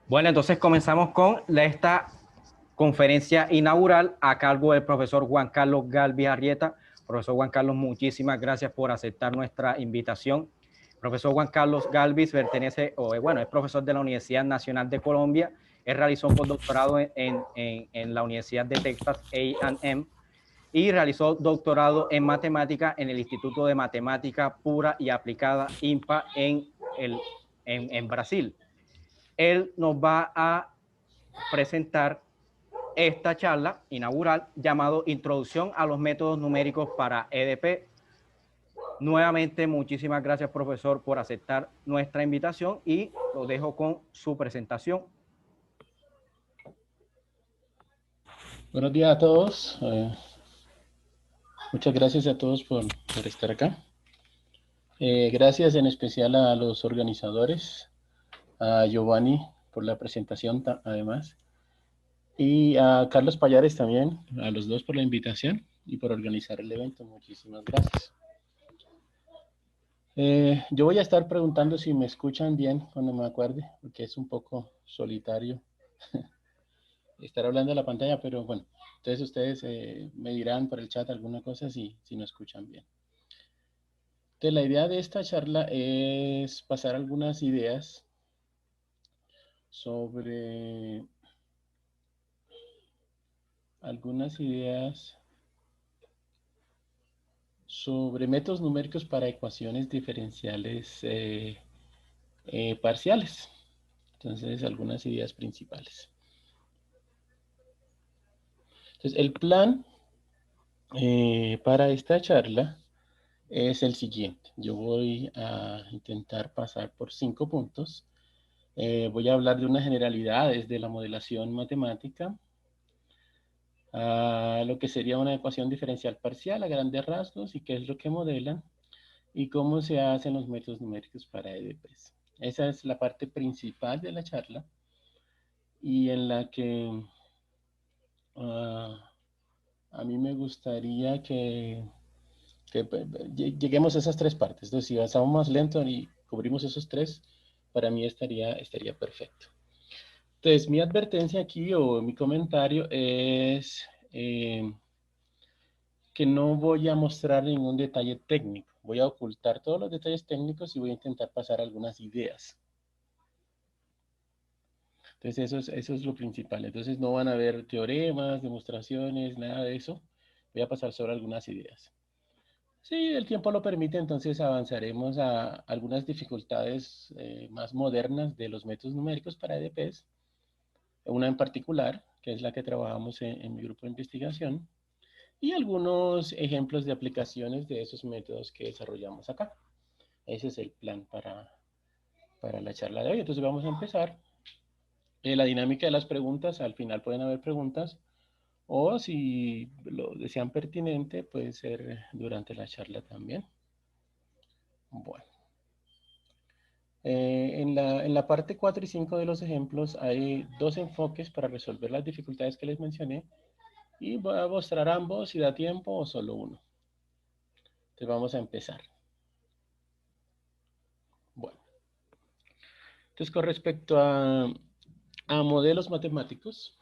Bueno, entonces comenzamos con esta conferencia inaugural a cargo del profesor Juan Carlos Galvis Arrieta. Profesor Juan Carlos, muchísimas gracias por aceptar nuestra invitación. Profesor Juan Carlos Galvis pertenece, es profesor de la Universidad Nacional de Colombia. Él realizó un postdoctorado en la Universidad de Texas A&M y realizó doctorado en matemática en el Instituto de Matemática Pura y Aplicada INPA en Brasil. Él nos va a presentar esta charla inaugural llamado Introducción a los métodos numéricos para EDP. Nuevamente, muchísimas gracias, profesor, por aceptar nuestra invitación y lo dejo con su presentación. Buenos días a todos. Muchas gracias a todos por estar acá. Gracias en especial a los organizadores, a Giovanni por la presentación además, y a Carlos Payares también, a los dos por la invitación y por organizar el evento. Muchísimas gracias. Yo voy a estar preguntando si me escuchan bien cuando me acuerde, porque es un poco solitario estar hablando a la pantalla, pero bueno, entonces ustedes me dirán por el chat alguna cosa si no escuchan bien. Entonces, la idea de esta charla es pasar algunas ideas sobre métodos numéricos para ecuaciones diferenciales parciales. Entonces, algunas ideas principales. Entonces, el plan para esta charla es el siguiente. Yo voy a intentar pasar por 5 puntos. Voy a hablar de unas generalidades de la modelación matemática, a lo que sería una ecuación diferencial parcial a grandes rasgos y qué es lo que modelan y cómo se hacen los métodos numéricos para EDPs. Esa es la parte principal de la charla y en la que a mí me gustaría que lleguemos a esas tres partes. Entonces, si avanzamos más lento y cubrimos esos tres, para mí estaría perfecto. Entonces, mi advertencia aquí o mi comentario es que no voy a mostrar ningún detalle técnico. Voy a ocultar todos los detalles técnicos y voy a intentar pasar algunas ideas. Entonces, eso es lo principal. Entonces, no van a haber teoremas, demostraciones, nada de eso. Voy a pasar sobre algunas ideas. Si el tiempo lo permite, entonces avanzaremos a algunas dificultades más modernas de los métodos numéricos para EDPs. Una en particular, que es la que trabajamos en mi grupo de investigación, y algunos ejemplos de aplicaciones de esos métodos que desarrollamos acá. Ese es el plan para la charla de hoy. Entonces vamos a empezar. La dinámica de las preguntas, al final pueden haber preguntas, o si lo desean pertinente, puede ser durante la charla también. Bueno. En la parte 4 y 5 de los ejemplos hay dos enfoques para resolver las dificultades que les mencioné y voy a mostrar ambos si da tiempo o solo uno. Entonces vamos a empezar. Bueno, entonces con respecto a modelos matemáticos,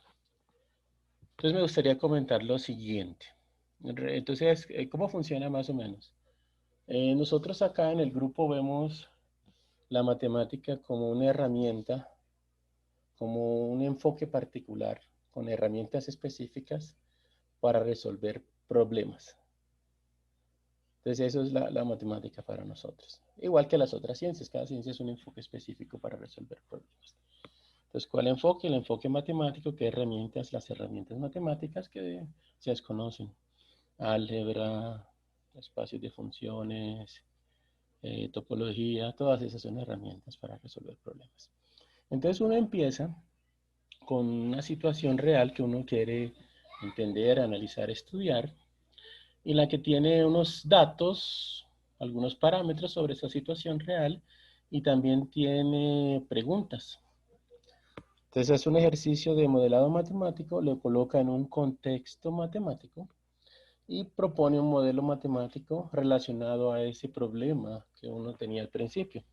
entonces me gustaría comentar lo siguiente. Entonces, ¿cómo funciona más o menos? Nosotros acá en el grupo vemos la matemática como una herramienta, como un enfoque particular, con herramientas específicas para resolver problemas. Entonces eso es la matemática para nosotros. Igual que las otras ciencias, cada ciencia es un enfoque específico para resolver problemas. Entonces, ¿cuál enfoque? El enfoque matemático, ¿qué herramientas? Las herramientas matemáticas que se desconocen. Álgebra, espacios de funciones, topología, todas esas son herramientas para resolver problemas. Entonces uno empieza con una situación real que uno quiere entender, analizar, estudiar, y la que tiene unos datos, algunos parámetros sobre esa situación real, y también tiene preguntas. Entonces es un ejercicio de modelado matemático, lo coloca en un contexto matemático y propone un modelo matemático relacionado a ese problema que uno tenía al principio.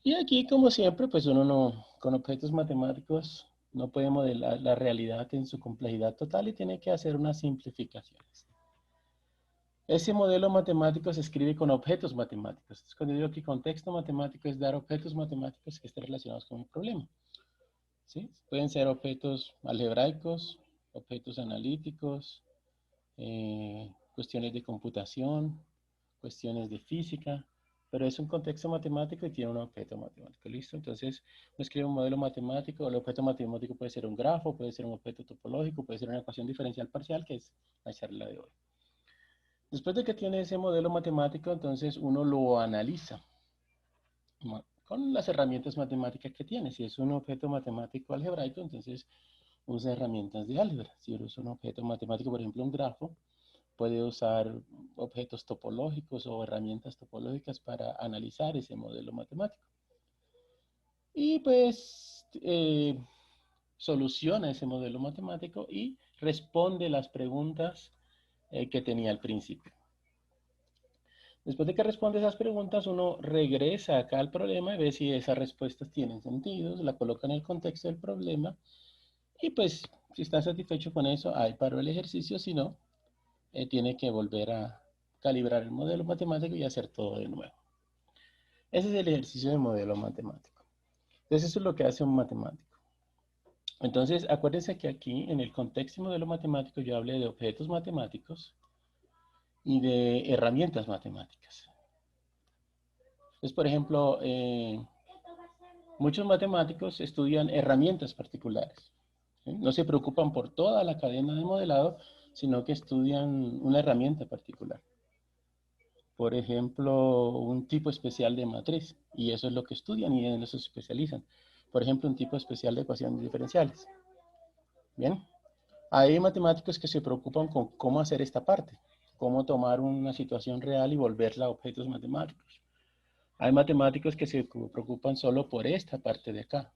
Y aquí, como siempre, pues uno no, con objetos matemáticos no puede modelar la realidad en su complejidad total y tiene que hacer unas simplificaciones. Ese modelo matemático se escribe con objetos matemáticos. Entonces, cuando digo que contexto matemático es dar objetos matemáticos que estén relacionados con el problema. ¿Sí? Pueden ser objetos algebraicos, objetos analíticos, cuestiones de computación, cuestiones de física, pero es un contexto matemático y tiene un objeto matemático, ¿listo? Entonces, uno escribe un modelo matemático, el objeto matemático puede ser un grafo, puede ser un objeto topológico, puede ser una ecuación diferencial parcial, que es la charla de hoy. Después de que tiene ese modelo matemático, entonces uno lo analiza con las herramientas matemáticas que tiene. Si es un objeto matemático algebraico, entonces usa herramientas de álgebra. Si es un objeto matemático, por ejemplo, un grafo, puede usar objetos topológicos o herramientas topológicas para analizar ese modelo matemático. Y pues soluciona ese modelo matemático y responde las preguntas que tenía al principio. Después de que responde esas preguntas, uno regresa acá al problema y ve si esas respuestas tienen sentido, la coloca en el contexto del problema y pues si está satisfecho con eso, ahí paró el ejercicio, si no, tiene que volver a calibrar el modelo matemático y hacer todo de nuevo. Ese es el ejercicio de modelo matemático. Entonces eso es lo que hace un matemático. Entonces acuérdense que aquí en el contexto de modelo matemático yo hablé de objetos matemáticos y de herramientas matemáticas. Entonces, por ejemplo, muchos matemáticos estudian herramientas particulares. ¿Sí? No se preocupan por toda la cadena de modelado, sino que estudian una herramienta particular. Por ejemplo, un tipo especial de matriz, y eso es lo que estudian y en eso se especializan. Por ejemplo, un tipo especial de ecuaciones diferenciales. Bien, hay matemáticos que se preocupan con cómo hacer esta parte, cómo tomar una situación real y volverla a objetos matemáticos. Hay matemáticos que se preocupan solo por esta parte de acá.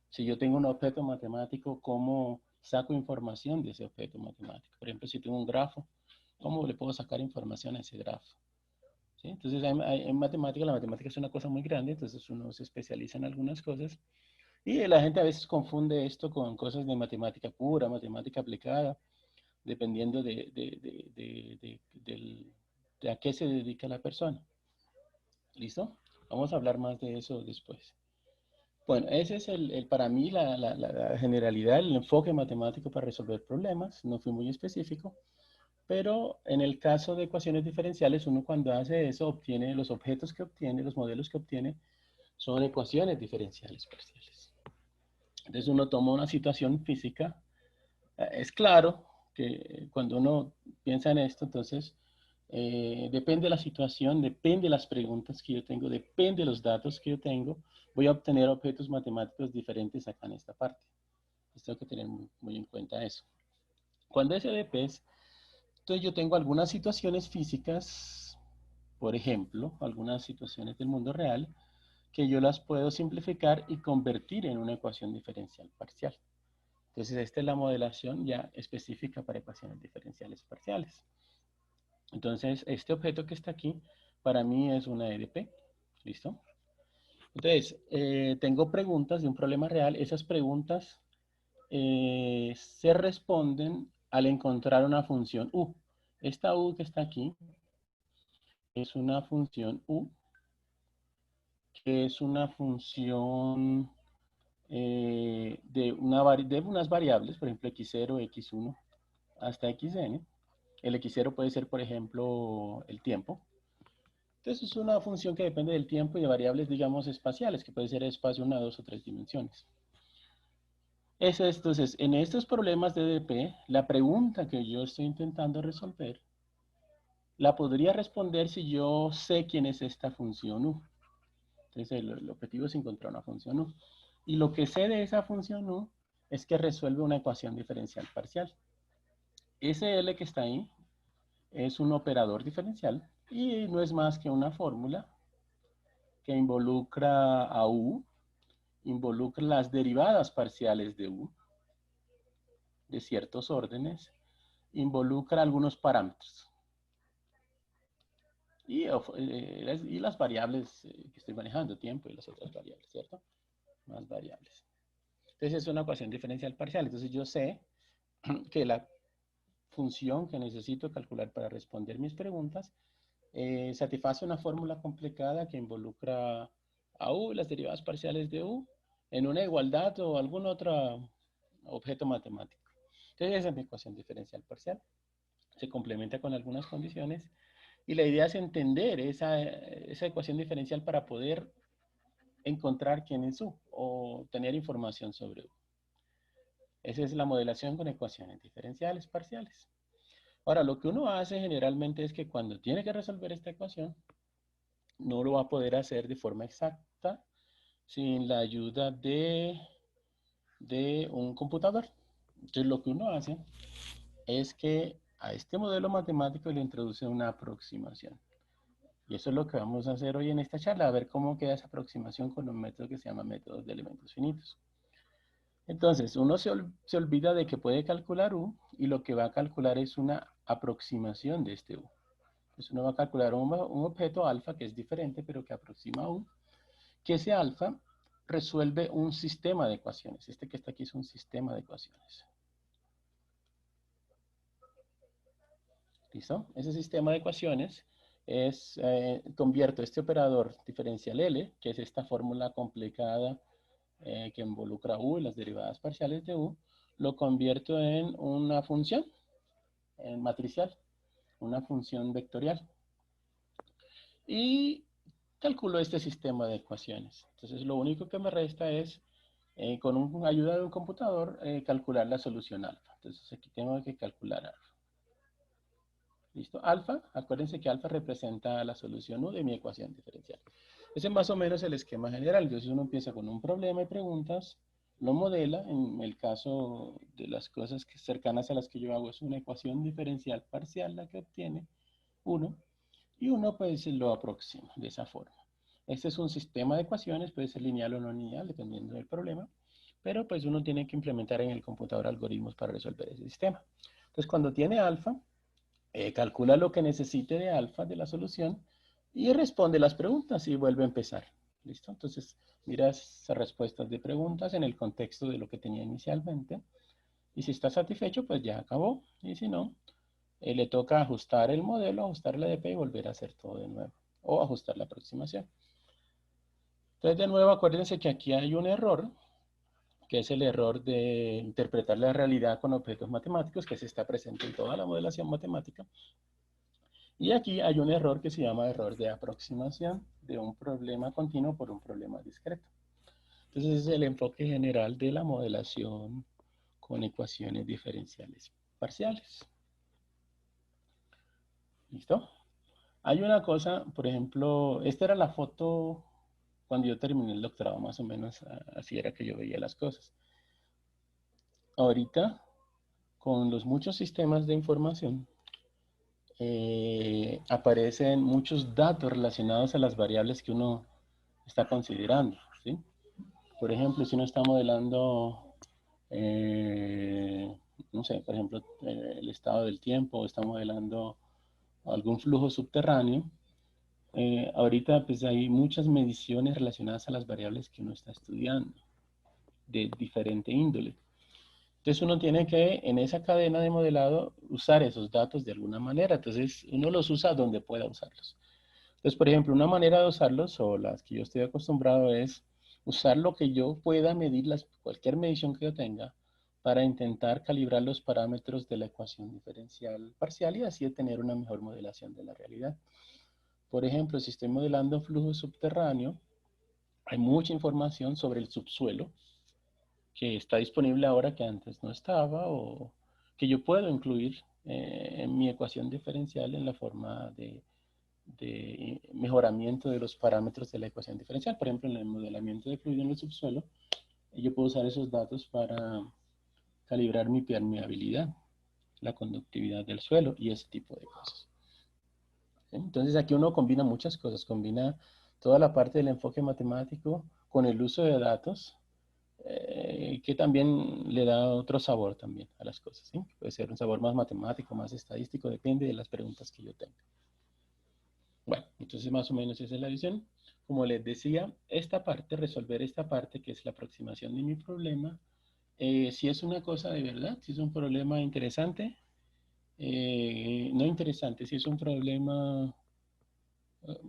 Si yo tengo un objeto matemático, ¿cómo saco información de ese objeto matemático? Por ejemplo, si tengo un grafo, ¿cómo le puedo sacar información a ese grafo? ¿Sí? Entonces, en matemática, la matemática es una cosa muy grande, entonces uno se especializa en algunas cosas. Y la gente a veces confunde esto con cosas de matemática pura, matemática aplicada, dependiendo de a qué se dedica la persona. ¿Listo? Vamos a hablar más de eso después. Bueno, ese es para mí la generalidad, el enfoque matemático para resolver problemas. No fui muy específico, pero en el caso de ecuaciones diferenciales, uno cuando hace eso obtiene los objetos que obtiene, los modelos que obtiene, son ecuaciones diferenciales parciales. Entonces uno toma una situación física. Es claro que cuando uno piensa en esto, entonces depende de la situación, depende de las preguntas que yo tengo, depende de los datos que yo tengo, voy a obtener objetos matemáticos diferentes acá en esta parte. Entonces tengo que tener muy en cuenta eso. Cuando es EDPs, entonces yo tengo algunas situaciones físicas, por ejemplo, algunas situaciones del mundo real, que yo las puedo simplificar y convertir en una ecuación diferencial parcial. Entonces esta es la modelación ya específica para ecuaciones diferenciales parciales. Entonces este objeto que está aquí, para mí es una EDP. ¿Listo? Entonces, tengo preguntas de un problema real. Esas preguntas se responden al encontrar una función U. Esta U que está aquí es una función U, que es una función de unas variables, por ejemplo, x0, x1, hasta xn. El x0 puede ser, por ejemplo, el tiempo. Entonces es una función que depende del tiempo y de variables, digamos, espaciales, que puede ser espacio 1, 2 o 3 dimensiones. Entonces, en estos problemas de EDP, la pregunta que yo estoy intentando resolver, la podría responder si yo sé quién es esta función U. Entonces, el objetivo es encontrar una función U. Y lo que sé de esa función U es que resuelve una ecuación diferencial parcial. Ese L que está ahí es un operador diferencial y no es más que una fórmula que involucra a U, involucra las derivadas parciales de U, de ciertos órdenes, involucra algunos parámetros. y las variables que estoy manejando, tiempo y las otras variables, ¿cierto? Más variables. Entonces es una ecuación diferencial parcial. Entonces yo sé que la función que necesito calcular para responder mis preguntas satisface una fórmula complicada que involucra a u y las derivadas parciales de u en una igualdad o algún otro objeto matemático. Entonces esa es mi ecuación diferencial parcial. Se complementa con algunas condiciones y la idea es entender esa ecuación diferencial para poder encontrar quién es u o tener información sobre u. Esa es la modelación con ecuaciones diferenciales parciales. Ahora, lo que uno hace generalmente es que cuando tiene que resolver esta ecuación, no lo va a poder hacer de forma exacta sin la ayuda de un computador. Entonces, lo que uno hace es que a este modelo matemático le introduce una aproximación. Y eso es lo que vamos a hacer hoy en esta charla, a ver cómo queda esa aproximación con un método que se llama método de elementos finitos. Entonces, uno se olvida de que puede calcular u y lo que va a calcular es una aproximación de este u. Entonces, uno va a calcular un objeto alfa que es diferente, pero que aproxima a u, que ese alfa resuelve un sistema de ecuaciones. Este que está aquí es un sistema de ecuaciones. ¿Listo? Ese sistema de ecuaciones convierto este operador diferencial L, que es esta fórmula complicada que involucra u y las derivadas parciales de u, lo convierto en una función en matricial, una función vectorial. Y calculo este sistema de ecuaciones. Entonces lo único que me resta es, con ayuda de un computador, calcular la solución alfa. Entonces aquí tengo que calcular alfa. ¿Listo? Alfa, acuérdense que alfa representa la solución u de mi ecuación diferencial. Ese es más o menos el esquema general. Entonces uno empieza con un problema y preguntas, lo modela. En el caso de las cosas cercanas a las que yo hago, es una ecuación diferencial parcial la que obtiene uno, y uno pues lo aproxima de esa forma. Este es un sistema de ecuaciones, puede ser lineal o no lineal, dependiendo del problema, pero pues uno tiene que implementar en el computador algoritmos para resolver ese sistema. Entonces cuando tiene alfa, calcula lo que necesite de alfa de la solución y responde las preguntas y vuelve a empezar. ¿Listo? Entonces, mira esas respuestas de preguntas en el contexto de lo que tenía inicialmente. Y si está satisfecho, pues ya acabó. Y si no, le toca ajustar el modelo, ajustar la EDP y volver a hacer todo de nuevo. O ajustar la aproximación. Entonces, de nuevo, acuérdense que aquí hay un error, que es el error de interpretar la realidad con objetos matemáticos, que se está presente en toda la modelación matemática. Y aquí hay un error que se llama error de aproximación de un problema continuo por un problema discreto. Entonces, ese es el enfoque general de la modelación con ecuaciones diferenciales parciales. ¿Listo? Hay una cosa, por ejemplo, esta era la foto cuando yo terminé el doctorado, más o menos así era que yo veía las cosas. Ahorita, con los muchos sistemas de información, aparecen muchos datos relacionados a las variables que uno está considerando, ¿sí? Por ejemplo, si uno está modelando, no sé, por ejemplo, el estado del tiempo, o está modelando algún flujo subterráneo, ahorita pues hay muchas mediciones relacionadas a las variables que uno está estudiando, de diferente índole. Entonces uno tiene que, en esa cadena de modelado, usar esos datos de alguna manera. Entonces uno los usa donde pueda usarlos. Entonces, por ejemplo, una manera de usarlos, o las que yo estoy acostumbrado, es usar lo que yo pueda medir, cualquier medición que yo tenga, para intentar calibrar los parámetros de la ecuación diferencial parcial y así tener una mejor modelación de la realidad. Por ejemplo, si estoy modelando flujo subterráneo, hay mucha información sobre el subsuelo que está disponible ahora que antes no estaba o que yo puedo incluir en mi ecuación diferencial en la forma de mejoramiento de los parámetros de la ecuación diferencial. Por ejemplo, en el modelamiento de fluido en el subsuelo, yo puedo usar esos datos para calibrar mi permeabilidad, la conductividad del suelo y ese tipo de cosas. Entonces aquí uno combina muchas cosas, combina toda la parte del enfoque matemático con el uso de datos, que también le da otro sabor también a las cosas, ¿sí? Puede ser un sabor más matemático, más estadístico, depende de las preguntas que yo tenga. Bueno, entonces más o menos esa es la visión. Como les decía, esta parte, resolver esta parte, que es la aproximación de mi problema, si es una cosa de verdad, si es un problema interesante, no interesante, si es un problema,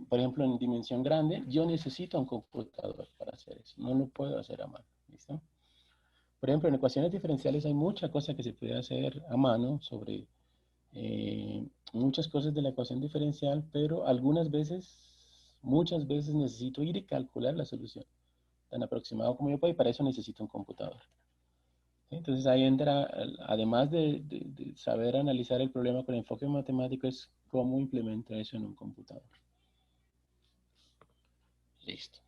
por ejemplo, en dimensión grande, yo necesito un computador para hacer eso, no lo puedo hacer a mano, ¿listo? Por ejemplo, en ecuaciones diferenciales hay mucha cosa que se puede hacer a mano sobre muchas cosas de la ecuación diferencial, pero algunas veces, muchas veces necesito ir y calcular la solución, tan aproximado como yo puedo, y para eso necesito un computador. ¿Sí? Entonces ahí entra, además de saber analizar el problema con enfoque matemático, es cómo implemento eso en un computador. Listo.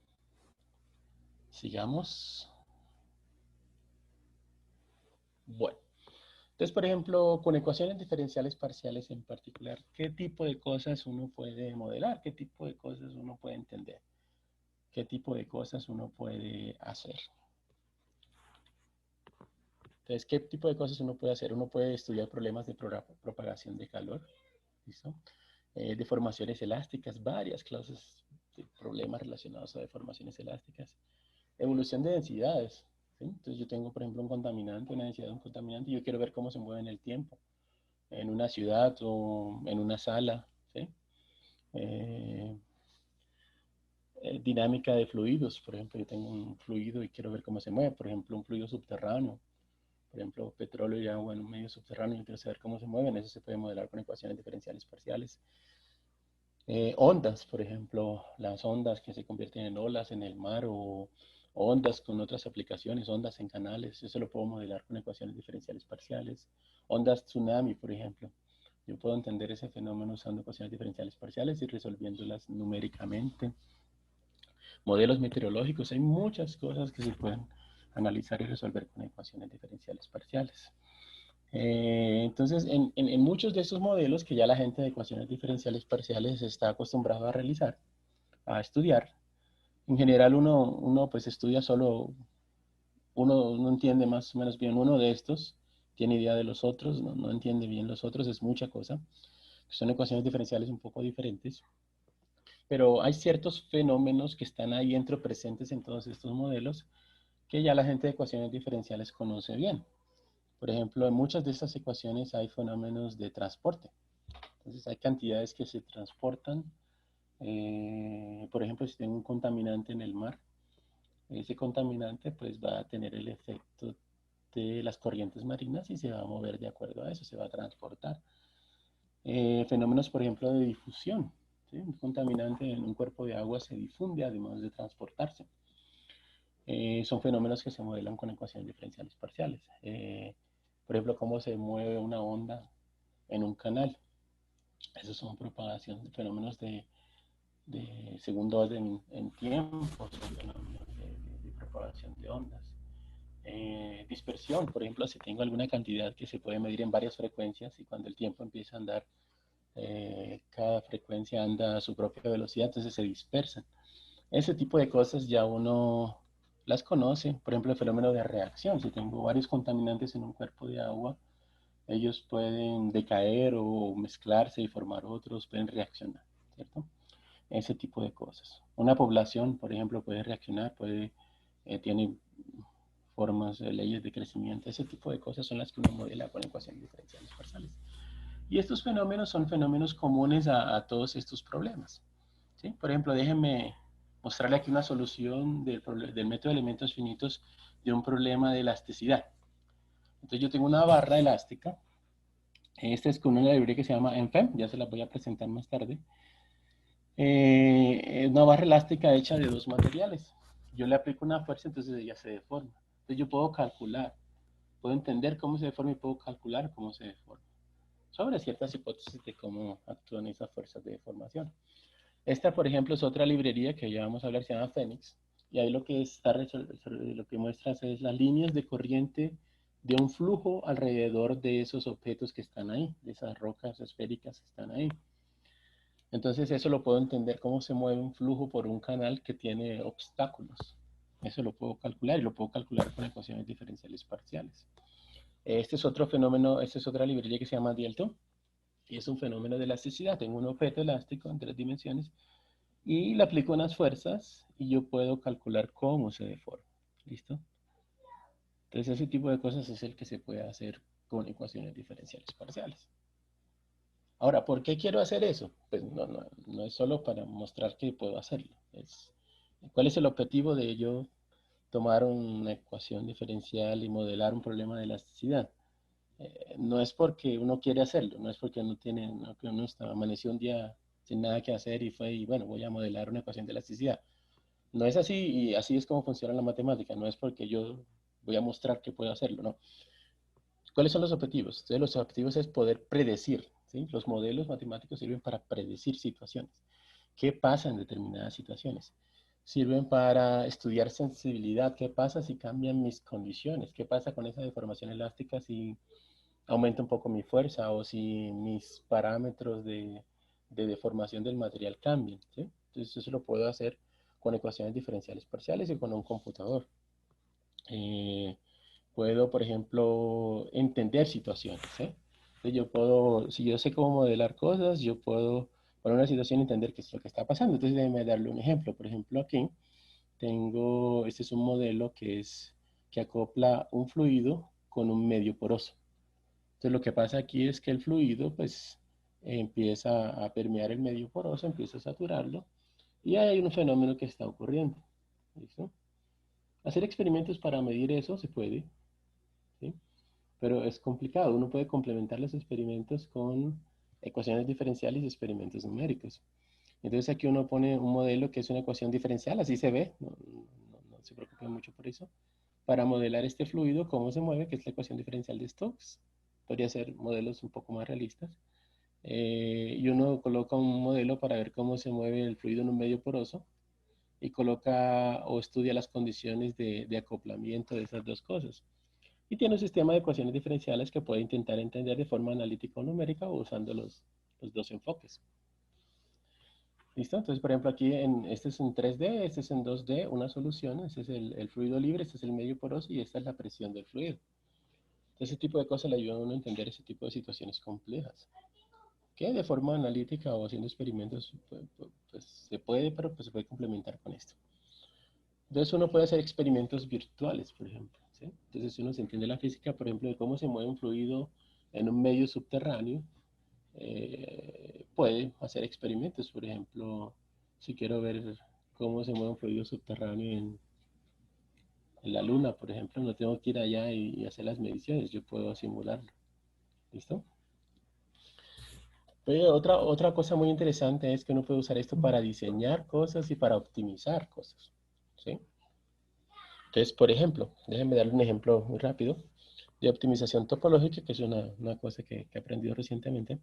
Sigamos. Bueno. Entonces, por ejemplo, con ecuaciones diferenciales parciales en particular, ¿qué tipo de cosas uno puede modelar? ¿Qué tipo de cosas uno puede entender? ¿Qué tipo de cosas uno puede hacer? Entonces, ¿qué tipo de cosas uno puede hacer? Uno puede estudiar problemas de propagación de calor, ¿listo? Deformaciones elásticas, varias clases de problemas relacionados a deformaciones elásticas. Evolución de densidades, ¿sí? Entonces, yo tengo, por ejemplo, un contaminante, una densidad de un contaminante, y yo quiero ver cómo se mueve en el tiempo, en una ciudad o en una sala, ¿sí? Eh, dinámica de fluidos, por ejemplo, yo tengo un fluido y quiero ver cómo se mueve, por ejemplo, un fluido subterráneo, por ejemplo, petróleo y agua en un medio subterráneo, yo quiero saber cómo se mueven, eso se puede modelar con ecuaciones diferenciales parciales. Ondas, por ejemplo, las ondas que se convierten en olas en el mar o ondas con otras aplicaciones, ondas en canales, eso lo puedo modelar con ecuaciones diferenciales parciales. Ondas tsunami, por ejemplo. Yo puedo entender ese fenómeno usando ecuaciones diferenciales parciales y resolviéndolas numéricamente. Modelos meteorológicos, hay muchas cosas que se pueden analizar y resolver con ecuaciones diferenciales parciales. Entonces, en muchos de estos modelos que ya la gente de ecuaciones diferenciales parciales está acostumbrado a realizar, a estudiar, en general uno pues estudia solo, uno no entiende más o menos bien uno de estos, tiene idea de los otros, no entiende bien los otros, es mucha cosa. Son ecuaciones diferenciales un poco diferentes, pero hay ciertos fenómenos que están ahí dentro presentes en todos estos modelos que ya la gente de ecuaciones diferenciales conoce bien. Por ejemplo, en muchas de estas ecuaciones hay fenómenos de transporte. Entonces hay cantidades que se transportan. Por ejemplo, si tengo un contaminante en el mar, ese contaminante pues va a tener el efecto de las corrientes marinas y se va a mover de acuerdo a eso, se va a transportar. Fenómenos, por ejemplo, de difusión. ¿Sí? Un contaminante en un cuerpo de agua se difunde además de transportarse. Son fenómenos que se modelan con ecuaciones diferenciales parciales. Por ejemplo, cómo se mueve una onda en un canal. Esos son propagación, fenómenos de segundo orden en tiempo, son fenómenos de propagación de ondas. Dispersión, por ejemplo, si tengo alguna cantidad que se puede medir en varias frecuencias y cuando el tiempo empieza a andar, cada frecuencia anda a su propia velocidad, entonces se dispersan. Ese tipo de cosas ya uno las conoce. Por ejemplo, el fenómeno de reacción. Si tengo varios contaminantes en un cuerpo de agua, ellos pueden decaer o mezclarse y formar otros, pueden reaccionar, ¿cierto? Ese tipo de cosas. Una población, por ejemplo, puede reaccionar, tiene formas, leyes de crecimiento, ese tipo de cosas son las que uno modela con ecuaciones diferenciales parciales. Y estos fenómenos son fenómenos comunes a todos estos problemas. ¿Sí? Por ejemplo, déjenme mostrarle aquí una solución del método de elementos finitos de un problema de elasticidad. Entonces yo tengo una barra elástica. Esta es con una librería que se llama ENFEM, ya se la voy a presentar más tarde. Una barra elástica hecha de dos materiales. Yo le aplico una fuerza, entonces ella se deforma. Entonces yo puedo calcular, puedo entender cómo se deforma y puedo calcular cómo se deforma, sobre ciertas hipótesis de cómo actúan esas fuerzas de deformación. Esta, por ejemplo, es otra librería que ya vamos a hablar, se llama Phoenix, y ahí lo que lo que muestras es las líneas de corriente de un flujo alrededor de esos objetos que están ahí, de esas rocas esféricas que están ahí. Entonces eso lo puedo entender cómo se mueve un flujo por un canal que tiene obstáculos. Eso lo puedo calcular y lo puedo calcular con ecuaciones diferenciales parciales. Este es otro fenómeno, esta es otra librería que se llama DL2. Y es un fenómeno de elasticidad. Tengo un objeto elástico en 3 dimensiones y le aplico unas fuerzas y yo puedo calcular cómo se deforma. ¿Listo? Entonces ese tipo de cosas es el que se puede hacer con ecuaciones diferenciales parciales. Ahora, ¿por qué quiero hacer eso? Pues no es solo para mostrar que puedo hacerlo. ¿Cuál es el objetivo de yo tomar una ecuación diferencial y modelar un problema de elasticidad? No es porque uno quiere hacerlo, no es porque que uno amaneció un día sin nada que hacer y fue y bueno, voy a modelar una ecuación de elasticidad. No es así y así es como funciona la matemática, no es porque yo voy a mostrar que puedo hacerlo, no. ¿Cuáles son los objetivos? Entonces, los objetivos es poder predecir, ¿sí? Los modelos matemáticos sirven para predecir situaciones. ¿Qué pasa en determinadas situaciones? Sirven para estudiar sensibilidad. ¿Qué pasa si cambian mis condiciones? ¿Qué pasa con esa deformación elástica si aumenta un poco mi fuerza o si mis parámetros de deformación del material cambian? ¿Sí? Entonces, eso lo puedo hacer con ecuaciones diferenciales parciales y con un computador. Eh, Puedo, por ejemplo, entender situaciones, ¿eh? Entonces yo puedo, si yo sé cómo modelar cosas, yo puedo poner una situación y entender qué es lo que está pasando. Entonces déjeme darle un ejemplo. Por ejemplo, aquí este es un modelo que acopla un fluido con un medio poroso. Entonces lo que pasa aquí es que el fluido, pues, empieza a permear el medio poroso, empieza a saturarlo, y hay un fenómeno que está ocurriendo. ¿Listo? Hacer experimentos para medir eso se puede, ¿sí? Pero es complicado. Uno puede complementar los experimentos con ecuaciones diferenciales y experimentos numéricos. Entonces aquí uno pone un modelo que es una ecuación diferencial, así se ve, no se preocupen mucho por eso, para modelar este fluido, cómo se mueve, que es la ecuación diferencial de Stokes. Podría ser modelos un poco más realistas. Y uno coloca un modelo para ver cómo se mueve el fluido en un medio poroso y coloca o estudia las condiciones de acoplamiento de esas dos cosas. Y tiene un sistema de ecuaciones diferenciales que puede intentar entender de forma analítica o numérica o usando los dos enfoques. ¿Listo? Entonces, por ejemplo, aquí este es en 3D, este es en 2D, una solución, este es el fluido libre, este es el medio poroso y esta es la presión del fluido. Entonces, ese tipo de cosas le ayudan a uno a entender ese tipo de situaciones complejas, que de forma analítica o haciendo experimentos, pues, se puede, pero pues, se puede complementar con esto. Entonces uno puede hacer experimentos virtuales, por ejemplo, ¿sí? Entonces uno se entiende la física, por ejemplo, de cómo se mueve un fluido en un medio subterráneo, puede hacer experimentos, por ejemplo, si quiero ver cómo se mueve un fluido subterráneo en la luna, por ejemplo, no tengo que ir allá y hacer las mediciones, yo puedo simularlo. ¿Listo? Pero otra cosa muy interesante es que uno puede usar esto para diseñar cosas y para optimizar cosas, ¿sí? Entonces, por ejemplo, déjenme darle un ejemplo muy rápido de optimización topológica, que es una cosa que he aprendido recientemente.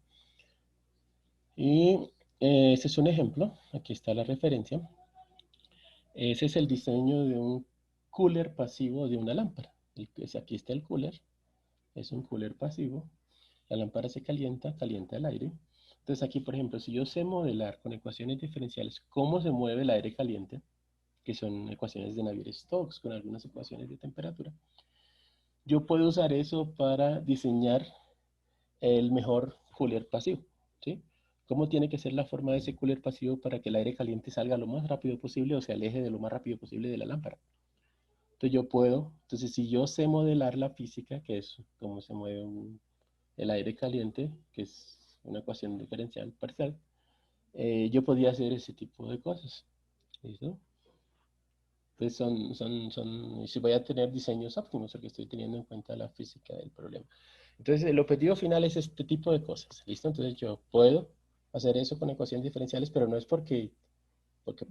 Y este es un ejemplo, aquí está la referencia. Ese es el diseño de un cooler pasivo de una lámpara. Aquí está el cooler, es un cooler pasivo. La lámpara se calienta, calienta el aire. Entonces aquí, por ejemplo, si yo sé modelar con ecuaciones diferenciales cómo se mueve el aire caliente, que son ecuaciones de Navier-Stokes con algunas ecuaciones de temperatura, yo puedo usar eso para diseñar el mejor cooler pasivo, ¿sí? ¿Cómo tiene que ser la forma de ese cooler pasivo para que el aire caliente salga lo más rápido posible o se aleje de lo más rápido posible de la lámpara? Entonces si yo sé modelar la física, que es cómo se mueve el aire caliente, que es una ecuación diferencial parcial, yo podría hacer ese tipo de cosas, ¿listo? Pues y si voy a tener diseños óptimos, porque estoy teniendo en cuenta la física del problema. Entonces, el objetivo final es este tipo de cosas, ¿listo? Entonces, yo puedo hacer eso con ecuaciones diferenciales, pero no es porque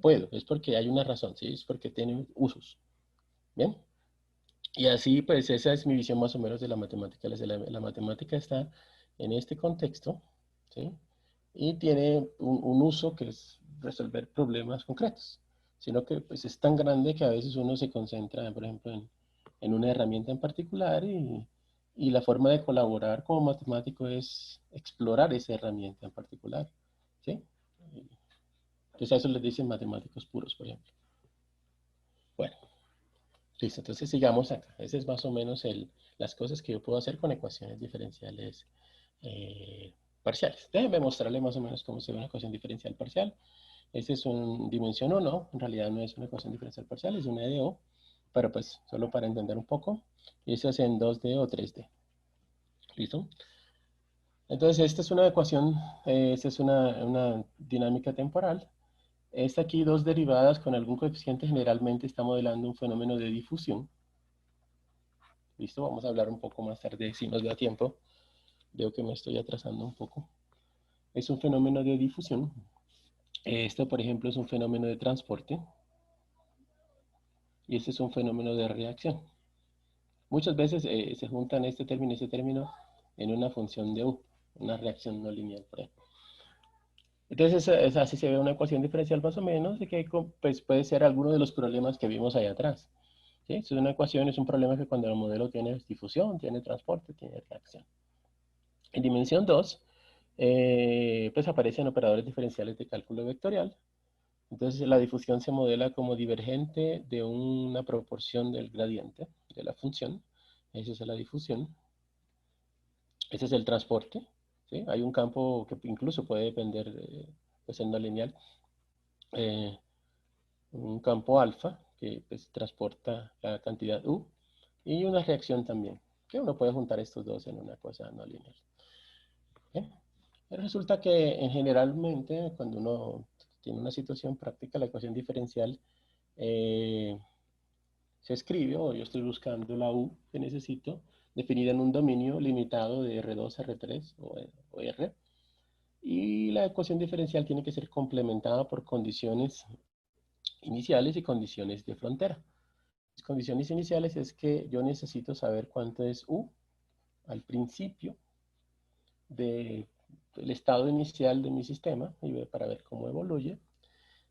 puedo, es porque hay una razón, ¿sí? Es porque tiene usos, ¿bien? Y así, pues, esa es mi visión más o menos de la matemática. La matemática está en este contexto, ¿sí? Y tiene un uso que es resolver problemas concretos, sino que pues es tan grande que a veces uno se concentra, por ejemplo, en una herramienta en particular y la forma de colaborar como matemático es explorar esa herramienta en particular, ¿sí? Entonces a eso les dicen matemáticos puros, por ejemplo. Bueno, listo, entonces sigamos acá. Ese es más o menos las cosas que yo puedo hacer con ecuaciones diferenciales parciales. Déjenme mostrarle más o menos cómo se ve una ecuación diferencial parcial. Este es un dimensión 1, en realidad no es una ecuación diferencial parcial, es una EDO, pero pues solo para entender un poco. Y eso es en 2D o 3D. ¿Listo? Entonces, esta es una ecuación, esta es una dinámica temporal. Esta aquí, dos derivadas con algún coeficiente, generalmente está modelando un fenómeno de difusión. ¿Listo? Vamos a hablar un poco más tarde, si nos da tiempo. Veo que me estoy atrasando un poco. Es un fenómeno de difusión. Esto, por ejemplo, es un fenómeno de transporte. Y este es un fenómeno de reacción. Muchas veces se juntan este término y este término en una función de U, una reacción no lineal, por ejemplo. Entonces, así se ve una ecuación diferencial más o menos, de que pues, puede ser alguno de los problemas que vimos ahí atrás. ¿Sí? Es una ecuación, es un problema que cuando el modelo tiene difusión, tiene transporte, tiene reacción. En dimensión 2, pues aparecen operadores diferenciales de cálculo vectorial. Entonces, la difusión se modela como divergente de una proporción del gradiente de la función. Esa es la difusión. Ese es el transporte. ¿Sí? Hay un campo que incluso puede depender, pues en no lineal, eh, un campo alfa que pues, transporta la cantidad U y una reacción también, que uno puede juntar estos dos en una cosa no lineal. ¿Eh? Resulta que generalmente cuando uno tiene una situación práctica, la ecuación diferencial eh, se escribe, o yo estoy buscando la U que necesito, definida en un dominio limitado de R2, R3 o R, y la ecuación diferencial tiene que ser complementada por condiciones iniciales y condiciones de frontera. Las condiciones iniciales es que yo necesito saber cuánto es U al principio del estado inicial de mi sistema y para ver cómo evoluye.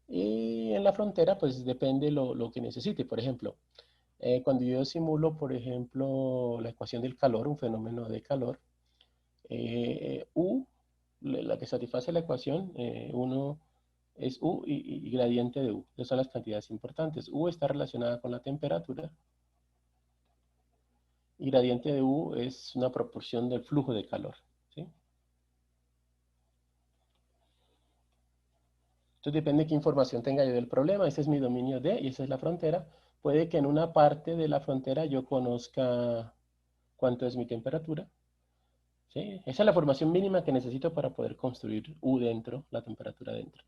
Y en la frontera, pues depende lo que necesite. Por ejemplo, cuando yo simulo, por ejemplo, la ecuación del calor, un fenómeno de calor, U, la que satisface la ecuación, uno es U y gradiente de U. Esas son las cantidades importantes. U está relacionada con la temperatura y gradiente de U es una proporción del flujo de calor. ¿Sí? Entonces depende de qué información tenga yo del problema. Ese es mi dominio D y esa es la frontera. Puede que en una parte de la frontera yo conozca cuánto es mi temperatura. ¿Sí? Esa es la formación mínima que necesito para poder construir U dentro, la temperatura dentro.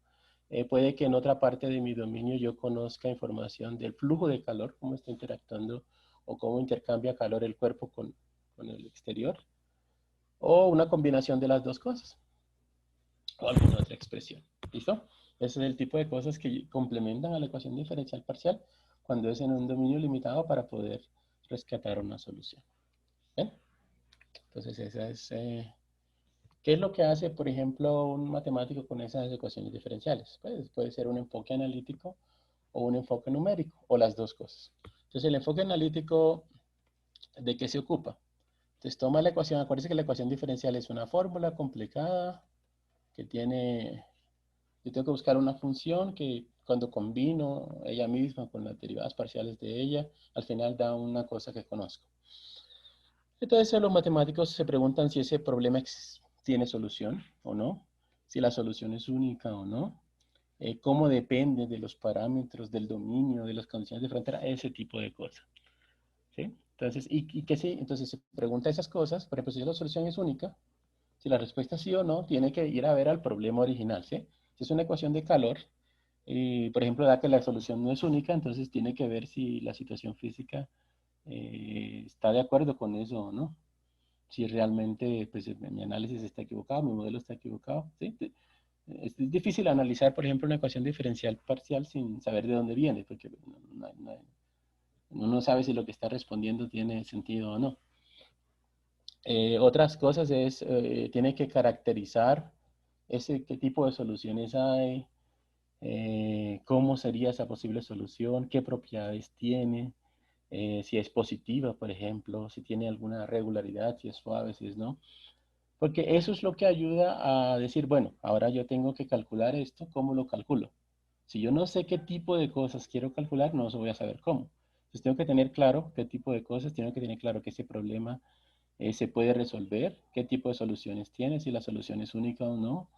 Puede que en otra parte de mi dominio yo conozca información del flujo de calor, cómo está interactuando o cómo intercambia calor el cuerpo con el exterior. O una combinación de las dos cosas. O alguna otra expresión. ¿Listo? Ese es el tipo de cosas que complementan a la ecuación diferencial parcial cuando es en un dominio limitado para poder rescatar una solución. ¿Bien? Entonces, esa es, ¿qué es lo que hace, por ejemplo, un matemático con esas ecuaciones diferenciales? Pues puede ser un enfoque analítico o un enfoque numérico, o las dos cosas. Entonces, el enfoque analítico, ¿de qué se ocupa? Entonces, toma la ecuación, acuérdense que la ecuación diferencial es una fórmula complicada que tiene, yo tengo que buscar una función que cuando combino ella misma con las derivadas parciales de ella, al final da una cosa que conozco. Entonces los matemáticos se preguntan si ese problema tiene solución o no, si la solución es única o no, cómo depende de los parámetros, del dominio, de las condiciones de frontera, ese tipo de cosas. ¿Sí? Entonces, entonces se pregunta esas cosas, por ejemplo, si la solución es única, si la respuesta es sí o no, tiene que ir a ver al problema original. ¿Sí? Si es una ecuación de calor, por ejemplo, da que la solución no es única, entonces tiene que ver si la situación física está de acuerdo con eso o no. Si realmente pues, mi análisis está equivocado, mi modelo está equivocado. ¿Sí? Es difícil analizar, por ejemplo, una ecuación diferencial parcial sin saber de dónde viene, porque uno no sabe si lo que está respondiendo tiene sentido o no. Otras cosas es, tiene que caracterizar qué tipo de soluciones hay, cómo sería esa posible solución, qué propiedades tiene, si es positiva, por ejemplo, si tiene alguna regularidad, si es suave, si es no. Porque eso es lo que ayuda a decir, bueno, ahora yo tengo que calcular esto, ¿cómo lo calculo? Si yo no sé qué tipo de cosas quiero calcular, no voy a saber cómo. Entonces tengo que tener claro qué tipo de cosas, tengo que tener claro que ese problema se puede resolver, qué tipo de soluciones tiene, si la solución es única o no,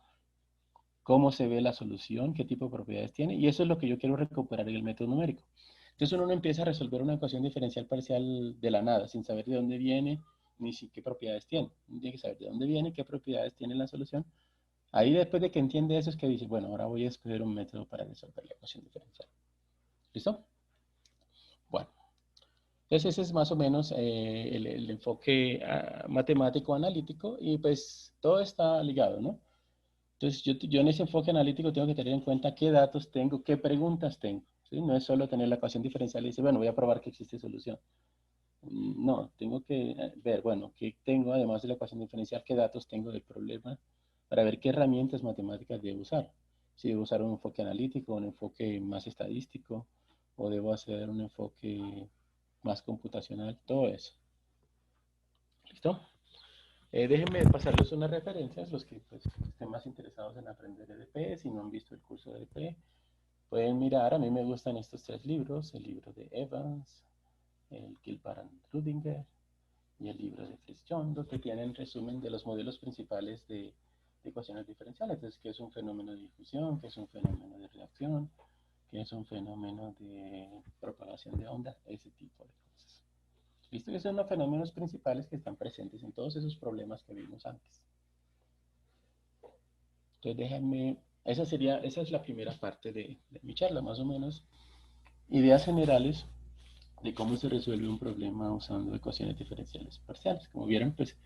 cómo se ve la solución, qué tipo de propiedades tiene, y eso es lo que yo quiero recuperar en el método numérico. Entonces uno no empieza a resolver una ecuación diferencial parcial de la nada, sin saber de dónde viene, ni si qué propiedades tiene. Uno tiene que saber de dónde viene, qué propiedades tiene la solución. Ahí después de que entiende eso es que dice, bueno, ahora voy a escoger un método para resolver la ecuación diferencial. ¿Listo? Bueno, entonces ese es más o menos el enfoque matemático analítico y pues todo está ligado, ¿no? Entonces yo en ese enfoque analítico tengo que tener en cuenta qué datos tengo, qué preguntas tengo. ¿Sí? No es solo tener la ecuación diferencial y decir, bueno, voy a probar que existe solución. No, tengo que ver, bueno, qué tengo además de la ecuación diferencial, qué datos tengo del problema para ver qué herramientas matemáticas debo usar. Si debo usar un enfoque analítico, un enfoque más estadístico, o debo hacer un enfoque más computacional, todo eso. ¿Listo? Déjenme pasarles unas referencias, los que pues, estén más interesados en aprender EDP, si no han visto el curso de EDP, pueden mirar, a mí me gustan estos tres libros, el libro de Evans, el Gilbert-Rudinger y el libro de Fritz-Jondo, que tienen resumen de los modelos principales de ecuaciones diferenciales, entonces, qué es un fenómeno de difusión, qué es un fenómeno de reacción, qué es un fenómeno de propagación de onda, ese tipo de cosas. Listo, que son los fenómenos principales que están presentes en todos esos problemas que vimos antes. Entonces déjenme, esa es la primera parte de mi charla, más o menos. Ideas generales de cómo se resuelve un problema usando ecuaciones diferenciales parciales. Como vieron, pues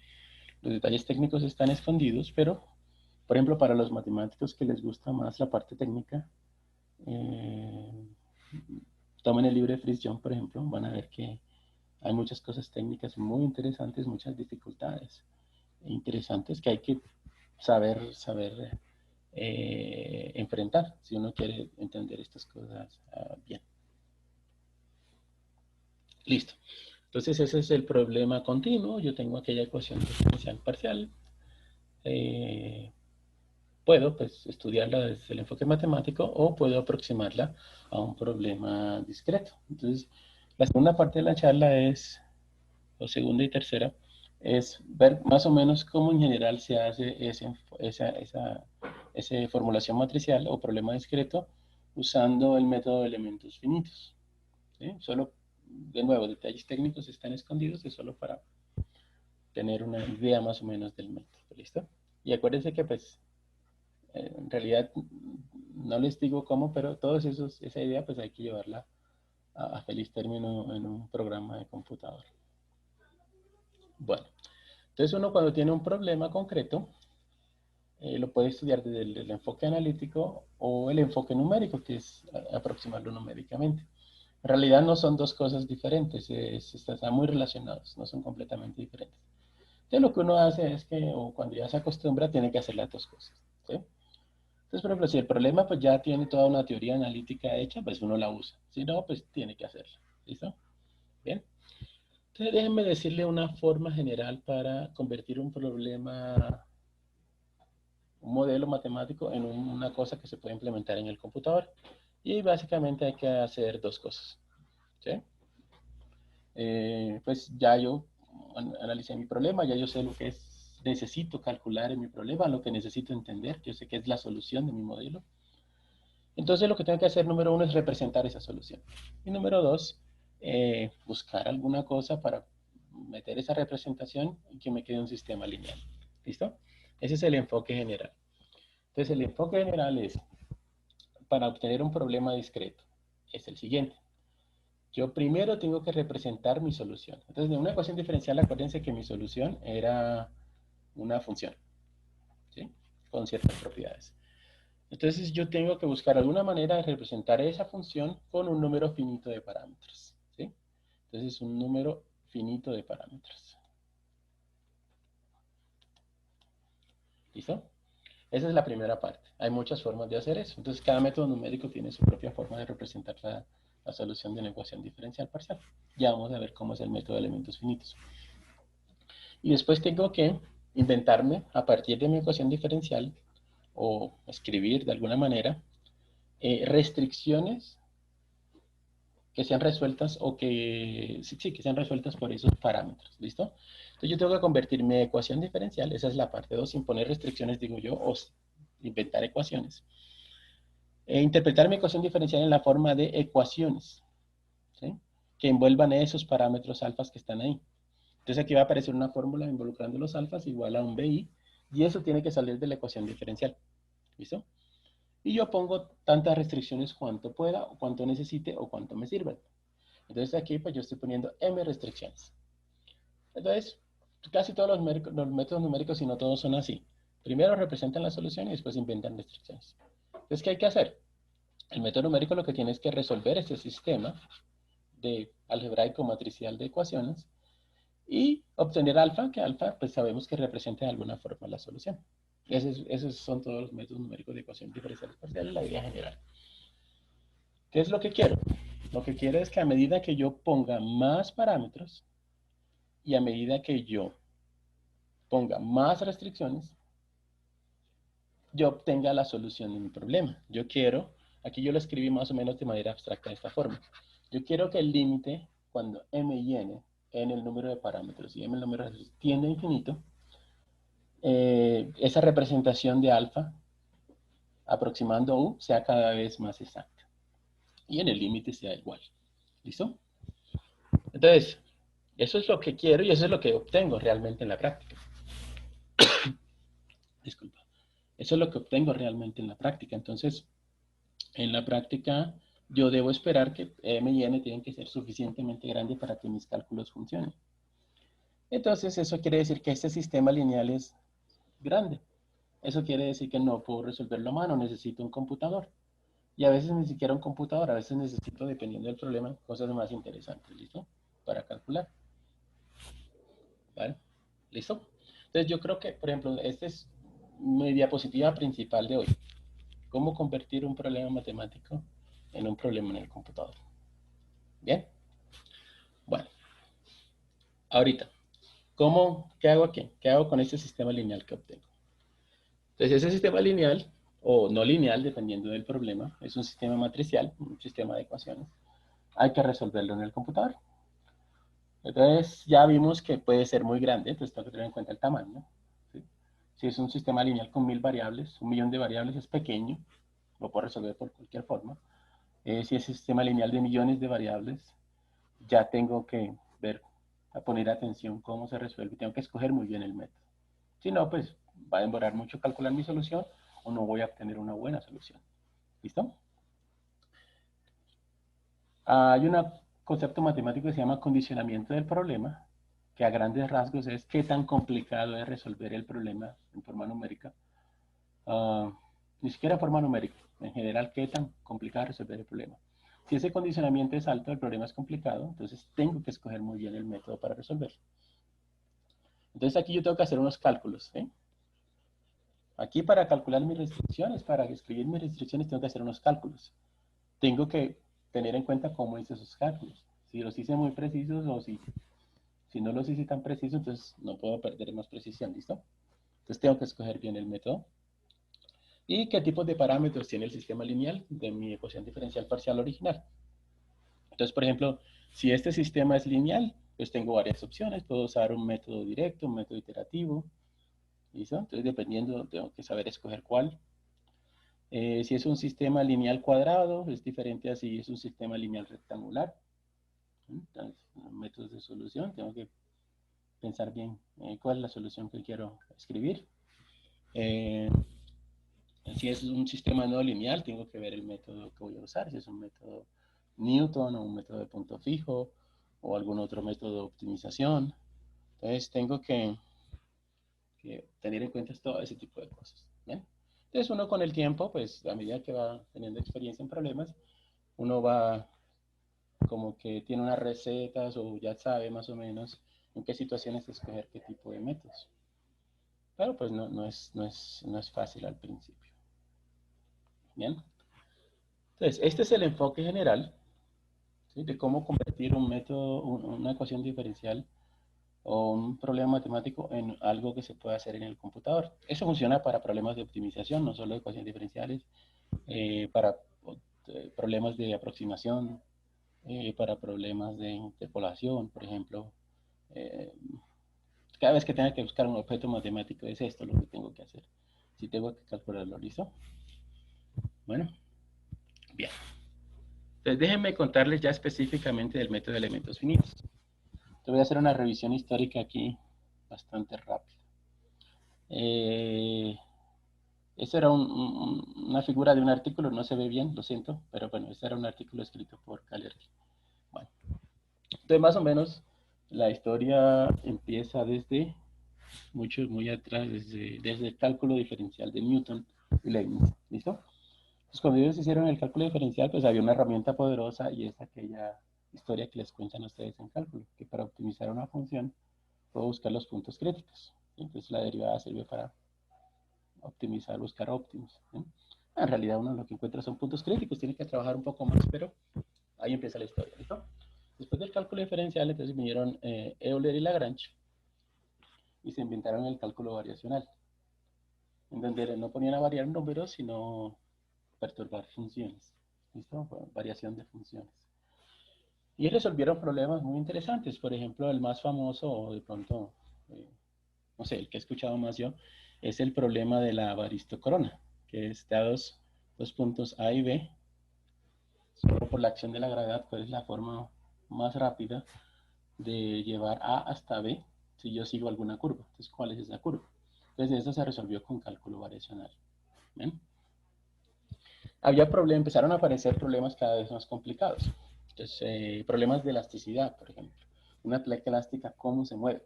los detalles técnicos están escondidos, pero, por ejemplo, para los matemáticos que les gusta más la parte técnica, eh, tomen el libro de Fritz-Jones, por ejemplo, van a ver que hay muchas cosas técnicas muy interesantes, muchas dificultades interesantes que hay que saber enfrentar si uno quiere entender estas cosas bien. Listo. Entonces ese es el problema continuo. Yo tengo aquella ecuación diferencial parcial. Puedo pues, estudiarla desde el enfoque matemático o puedo aproximarla a un problema discreto. Entonces, la segunda parte de la charla es, o segunda y tercera, es ver más o menos cómo en general se hace esa formulación matricial o problema discreto usando el método de elementos finitos. ¿Sí? Solo, de nuevo, detalles técnicos están escondidos, es solo para tener una idea más o menos del método. ¿Listo? Y acuérdense que pues en realidad no les digo cómo, pero todos esa idea pues hay que llevarla a feliz término en un programa de computador. Bueno, entonces uno cuando tiene un problema concreto, lo puede estudiar desde el enfoque analítico o el enfoque numérico, que es aproximarlo numéricamente. En realidad no son dos cosas diferentes, están muy relacionados, no son completamente diferentes. Entonces lo que uno hace es que, o cuando ya se acostumbra, tiene que hacer las dos cosas. ¿Sí? Entonces, por ejemplo, si el problema pues ya tiene toda una teoría analítica hecha, pues uno la usa. Si no, pues tiene que hacerla. ¿Listo? Bien. Entonces, déjenme decirle una forma general para convertir un problema, un modelo matemático en una cosa que se puede implementar en el computador. Y básicamente hay que hacer dos cosas. ¿Sí? Pues ya yo analicé mi problema, ya yo sé lo que necesito calcular en mi problema, lo que necesito entender, yo sé que es la solución de mi modelo. Entonces lo que tengo que hacer, número uno, es representar esa solución. Y número dos, buscar alguna cosa para meter esa representación y que me quede un sistema lineal. ¿Listo? Ese es el enfoque general. Entonces el enfoque general es, para obtener un problema discreto, es el siguiente. Yo primero tengo que representar mi solución. Entonces, de una ecuación diferencial, acuérdense que mi solución era una función, ¿sí? Con ciertas propiedades. Entonces, yo tengo que buscar alguna manera de representar esa función con un número finito de parámetros, ¿sí? Entonces, un número finito de parámetros. ¿Listo? Esa es la primera parte. Hay muchas formas de hacer eso. Entonces, cada método numérico tiene su propia forma de representar la solución de una ecuación diferencial parcial. Ya vamos a ver cómo es el método de elementos finitos. Y después tengo que inventarme, a partir de mi ecuación diferencial, o escribir de alguna manera, restricciones que sean resueltas o que, sí, que sean resueltas por esos parámetros, ¿listo? Entonces yo tengo que convertir mi ecuación diferencial, esa es la parte 2, sin poner restricciones, digo yo, o inventar ecuaciones. Interpretar mi ecuación diferencial en la forma de ecuaciones, ¿sí? Que envuelvan esos parámetros alfas que están ahí. Entonces aquí va a aparecer una fórmula involucrando los alfas igual a un BI, y eso tiene que salir de la ecuación diferencial, ¿listo? Y yo pongo tantas restricciones cuanto pueda, o cuanto necesite, o cuanto me sirvan. Entonces aquí pues yo estoy poniendo M restricciones. Entonces, casi todos los métodos numéricos, si no todos son así. Primero representan la solución y después inventan restricciones. Entonces, ¿qué hay que hacer? El método numérico lo que tiene es que resolver este sistema de algebraico matricial de ecuaciones y obtener alfa, que alfa pues sabemos que representa de alguna forma la solución. Esos son todos los métodos numéricos de ecuaciones diferenciales parciales, la idea general. ¿Qué es lo que quiero? Lo que quiero es que a medida que yo ponga más parámetros y a medida que yo ponga más restricciones, yo obtenga la solución de mi problema. Yo quiero, aquí yo lo escribí más o menos de manera abstracta de esta forma. Yo quiero que el límite, cuando m y n, en el número de parámetros y m el número de restricciones, tiende a infinito, esa representación de alfa aproximando u sea cada vez más exacta. Y en el límite sea igual. ¿Listo? Entonces, eso es lo que quiero y eso es lo que obtengo realmente en la práctica. Disculpa. Eso es lo que obtengo realmente en la práctica. Entonces, en la práctica, yo debo esperar que m y n tienen que ser suficientemente grandes para que mis cálculos funcionen. Entonces, eso quiere decir que este sistema lineal es grande. Eso quiere decir que no puedo resolverlo a mano, necesito un computador. Y a veces ni siquiera un computador, a veces necesito, dependiendo del problema, cosas más interesantes, ¿listo? Para calcular. ¿Vale? ¿Listo? Entonces yo creo que, por ejemplo, esta es mi diapositiva principal de hoy. Cómo convertir un problema matemático en un problema en el computador. ¿Bien? Bueno, ahorita, ¿qué hago aquí? ¿Qué hago con este sistema lineal que obtengo? Entonces ese sistema lineal, o no lineal, dependiendo del problema, es un sistema matricial, un sistema de ecuaciones. Hay que resolverlo en el computador. Entonces ya vimos que puede ser muy grande, entonces tengo que tener en cuenta el tamaño. ¿Sí? Si es un sistema lineal con 1000 variables, 1.000.000 de variables es pequeño, lo puedo resolver por cualquier forma. Si es un sistema lineal de millones de variables, ya tengo que ver, a poner atención cómo se resuelve, tengo que escoger muy bien el método. Si no, pues va a demorar mucho calcular mi solución o no voy a obtener una buena solución. ¿Listo? Hay un concepto matemático que se llama condicionamiento del problema, que a grandes rasgos es qué tan complicado es resolver el problema en forma numérica. Ni siquiera en forma numérica, en general, qué tan complicado es resolver el problema. Si ese condicionamiento es alto, el problema es complicado, entonces tengo que escoger muy bien el método para resolverlo. Entonces aquí yo tengo que hacer unos cálculos. Aquí para calcular mis restricciones, para escribir mis restricciones, tengo que hacer unos cálculos. Tengo que tener en cuenta cómo hice esos cálculos. Si los hice muy precisos o si no los hice tan precisos, entonces no puedo perder más precisión, ¿listo? Entonces tengo que escoger bien el método. ¿Y qué tipos de parámetros tiene el sistema lineal de mi ecuación diferencial parcial original? Entonces, por ejemplo, si este sistema es lineal, pues tengo varias opciones. Puedo usar un método directo, un método iterativo. ¿Listo? Entonces, dependiendo, tengo que saber escoger cuál. Si es un sistema lineal cuadrado, es diferente a si es un sistema lineal rectangular. Entonces, métodos de solución, tengo que pensar bien cuál es la solución que quiero escribir. Si es un sistema no lineal, tengo que ver el método que voy a usar, si es un método Newton o un método de punto fijo o algún otro método de optimización. Entonces tengo que tener en cuenta todo ese tipo de cosas. ¿Bien? Entonces uno con el tiempo, pues a medida que va teniendo experiencia en problemas, uno va como que tiene unas recetas o ya sabe más o menos en qué situaciones escoger qué tipo de métodos. Pero pues no es fácil al principio. Bien. Entonces, este es el enfoque general, ¿sí? De cómo convertir un método, una ecuación diferencial o un problema matemático en algo que se puede hacer en el computador. Eso funciona para problemas de optimización, no solo de ecuaciones diferenciales, para problemas de aproximación, para problemas de interpolación, por ejemplo. Eh, cada vez que tenga que buscar un objeto matemático es esto lo que tengo que hacer. Si tengo que calcularlo, ¿listo? Bueno, bien. Entonces déjenme contarles ya específicamente del método de elementos finitos. Te voy a hacer una revisión histórica aquí bastante rápida. Esa era una figura de un artículo, no se ve bien, lo siento, pero bueno, este era un artículo escrito por Galerki. Bueno, entonces más o menos la historia empieza desde muy atrás, desde el cálculo diferencial de Newton y Leibniz, ¿listo? Pues cuando ellos hicieron el cálculo diferencial, pues había una herramienta poderosa y es aquella historia que les cuentan a ustedes en cálculo, que para optimizar una función puedo buscar los puntos críticos. Entonces la derivada sirve para optimizar, buscar óptimos. ¿Sí? En realidad uno lo que encuentra son puntos críticos, tiene que trabajar un poco más, pero ahí empieza la historia, ¿listo? Después del cálculo diferencial, entonces vinieron Euler y Lagrange y se inventaron el cálculo variacional, en donde no ponían a variar números, sino perturbar funciones. ¿Listo? Variación de funciones. Y resolvieron problemas muy interesantes. Por ejemplo, el más famoso, o de pronto, no sé, el que he escuchado más yo, es el problema de la varistocorona, que es dados dos puntos A y B, solo por la acción de la gravedad, cuál es la forma más rápida de llevar A hasta B si yo sigo alguna curva. Entonces, ¿cuál es esa curva? Entonces, eso se resolvió con cálculo variacional. ¿Ven? Empezaron a aparecer problemas cada vez más complicados. Entonces, problemas de elasticidad, por ejemplo. Una placa elástica, ¿cómo se mueve?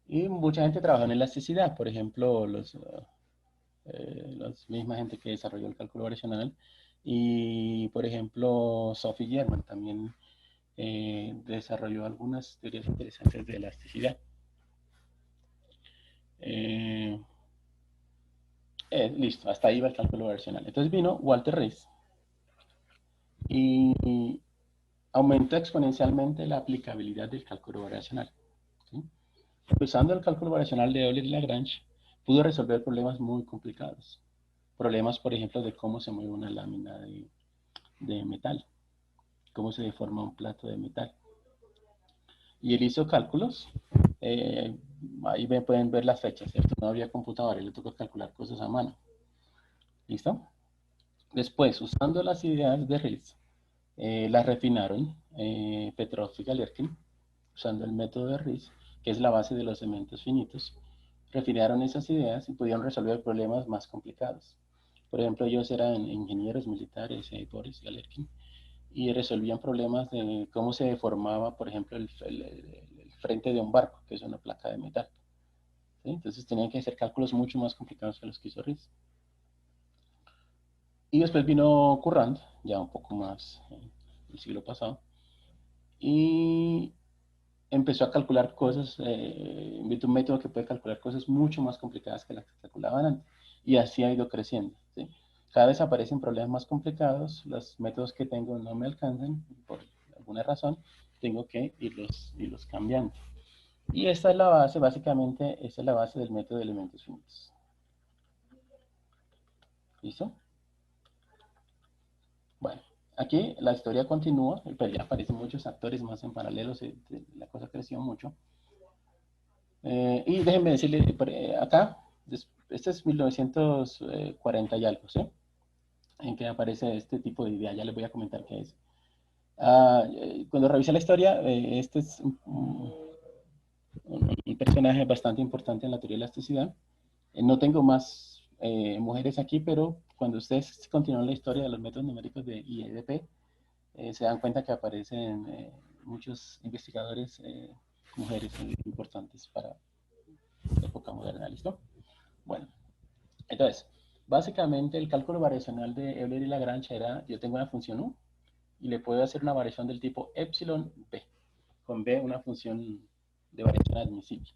Y mucha gente trabajó en elasticidad, por ejemplo, la misma gente que desarrolló el cálculo variacional. Y, por ejemplo, Sophie German también desarrolló algunas teorías interesantes de elasticidad. Listo, hasta ahí va el cálculo variacional. Entonces vino Walter Rees y aumentó exponencialmente la aplicabilidad del cálculo variacional. ¿Sí? Usando el cálculo variacional de Euler y Lagrange, pudo resolver problemas muy complicados. Problemas, por ejemplo, de cómo se mueve una lámina de metal, cómo se deforma un plato de metal. Y él hizo cálculos, ahí pueden ver las fechas, ¿cierto? No había computadora, le tocó calcular cosas a mano. ¿Listo? Después, usando las ideas de Ritz, las refinaron Petrov y Galerkin, usando el método de Ritz, que es la base de los elementos finitos, refinaron esas ideas y pudieron resolver problemas más complicados. Por ejemplo, ellos eran ingenieros militares, Boris y Galerkin, y resolvían problemas de cómo se deformaba, por ejemplo, el frente de un barco, que es una placa de metal. ¿Sí? Entonces tenían que hacer cálculos mucho más complicados que los que hizo Ritz. Y después vino Courant, ya un poco más el siglo pasado, y empezó a calcular cosas, inventó un método que puede calcular cosas mucho más complicadas que las que calculaban antes. Y así ha ido creciendo. ¿Sí? Cada vez aparecen problemas más complicados, los métodos que tengo no me alcanzan, por alguna razón, tengo que irlos cambiando. Y esta es la base, básicamente, esta es la base del método de elementos finitos. ¿Listo? Bueno, aquí la historia continúa, pero ya aparecen muchos actores más en paralelo, la cosa creció mucho. Y déjenme decirle, acá, este es 1940 y algo, ¿sí? En que aparece este tipo de idea, ya les voy a comentar qué es. Cuando revisé la historia, este es un personaje bastante importante en la teoría de elasticidad. No tengo más mujeres aquí, pero cuando ustedes continúan la historia de los métodos numéricos de IEDP, se dan cuenta que aparecen muchos investigadores mujeres importantes para la época moderna, ¿listo? Bueno, entonces, básicamente el cálculo variacional de Euler y Lagrange era, yo tengo una función U y le puedo hacer una variación del tipo epsilon b, con b una función de variación admisible.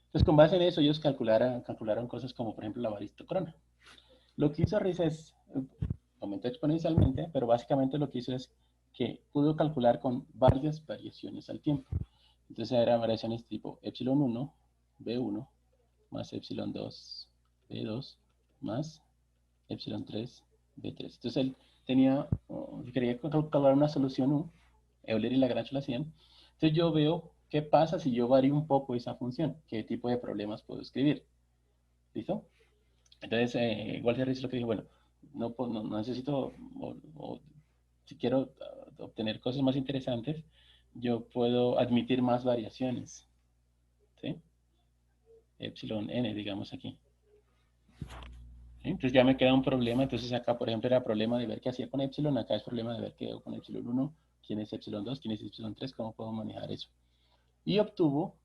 Entonces, con base en eso, ellos calcularon cosas como, por ejemplo, la varistocorona. Lo que hizo Rice es, aumentó exponencialmente, pero básicamente lo que hizo es que pudo calcular con varias variaciones al tiempo. Entonces, eran variaciones tipo epsilon 1, b1, más epsilon 2, b2, más epsilon 3, b3. Entonces, él quería calcular una solución U, Euler y Lagrange lo hacían. Entonces yo veo qué pasa si yo varío un poco esa función, qué tipo de problemas puedo escribir. ¿Listo? Entonces, igual se lo que dije, bueno, no necesito, si quiero obtener cosas más interesantes, yo puedo admitir más variaciones. ¿Sí? Epsilon n, digamos aquí. ¿Sí? Entonces ya me queda un problema. Entonces acá, por ejemplo, era problema de ver qué hacía con epsilon. Acá es problema de ver qué hago con epsilon 1, quién es epsilon 2, quién es epsilon 3, cómo puedo manejar eso. Y obtuvo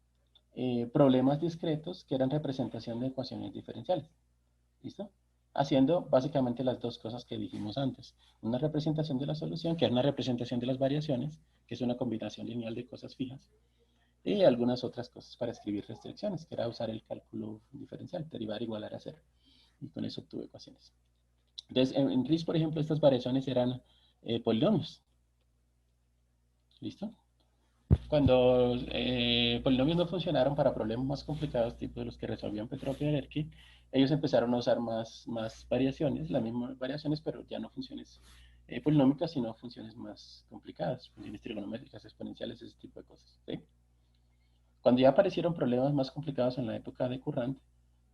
problemas discretos que eran representación de ecuaciones diferenciales. ¿Listo? Haciendo básicamente las dos cosas que dijimos antes. Una representación de la solución, que es una representación de las variaciones, que es una combinación lineal de cosas fijas, y algunas otras cosas para escribir restricciones, que era usar el cálculo diferencial, derivar, igualar a cero. Y con eso obtuve ecuaciones. Entonces, en RIS, por ejemplo, estas variaciones eran polinomios. ¿Listo? Cuando polinomios no funcionaron para problemas más complicados, tipo los que resolvían Petrov y Galerki, ellos empezaron a usar más variaciones, las mismas variaciones, pero ya no funciones polinómicas, sino funciones más complicadas, funciones trigonométricas, exponenciales, ese tipo de cosas. ¿Sí? Cuando ya aparecieron problemas más complicados en la época de Courant,